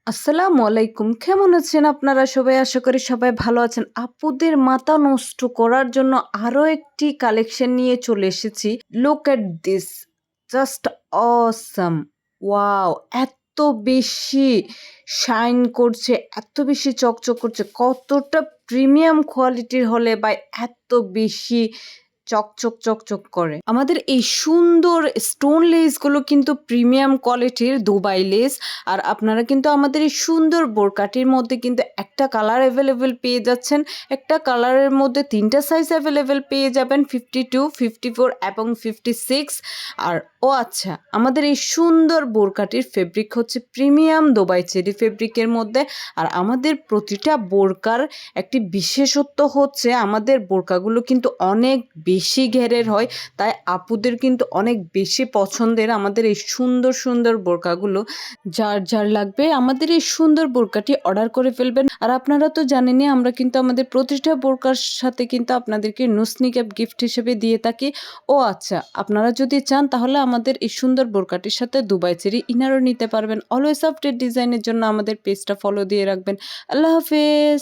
আসসালামু আলাইকুম। কেমন আছেন আপনারা সবাই? আশা করি সবাই ভালো আছেন। আপুদের মাথা নষ্ট করার জন্য আরো একটি কালেকশন নিয়ে চলে এসেছি। Look at this, just awesome! Wow! এত বেশি শাইন করছে, এত বেশি চকচক করছে। কতটা প্রিমিয়াম কোয়ালিটির হলে বা এত বেশি চকচক করে। আমাদের এই সুন্দর স্টোন লেসগুলো কিন্তু প্রিমিয়াম কোয়ালিটির দুবাই লেস। আর আপনারা কিন্তু আমাদের এই সুন্দর বোরকাটির মধ্যে কিন্তু একটা কালার অ্যাভেলেবেল পেয়ে যাচ্ছেন। একটা কালারের মধ্যে ৩ টা সাইজ অ্যাভেলেবেল পেয়ে যাবেন 52, 54 এবং 56। আর আচ্ছা, আমাদের এই সুন্দর বোরকাটির ফেব্রিক হচ্ছে প্রিমিয়াম দুবাই চেরি ফেব্রিকের মধ্যে। আর আমাদের প্রতিটা বোরকার একটি বিশেষত্ব হচ্ছে আমাদের বোরকাগুলো কিন্তু অনেক বেশি ঘেরের হয়। তাই আপুদের কিন্তু অনেক বেশি পছন্দের আমাদের এই সুন্দর বোরকাগুলো। যার লাগবে আমাদের এই সুন্দর বোরকাটি অর্ডার করে ফেলবেন। আর আপনারা তো জানেনই আমরা কিন্তু আমাদের প্রতিটা বোরকার সাথে কিন্তু আপনাদেরকে নুসনি ক্যাপ গিফট হিসেবে দিয়ে থাকি। আচ্ছা, আপনারা যদি চান তাহলে আমাদের এই সুন্দর বোরকাটির সাথে দুবাই চেরি ইনারও নিতে পারবেন। অলওয়েজ আপডেট ডিজাইনের জন্য আমাদের পেজটা ফলো দিয়ে রাখবেন। আল্লাহ হাফেজ।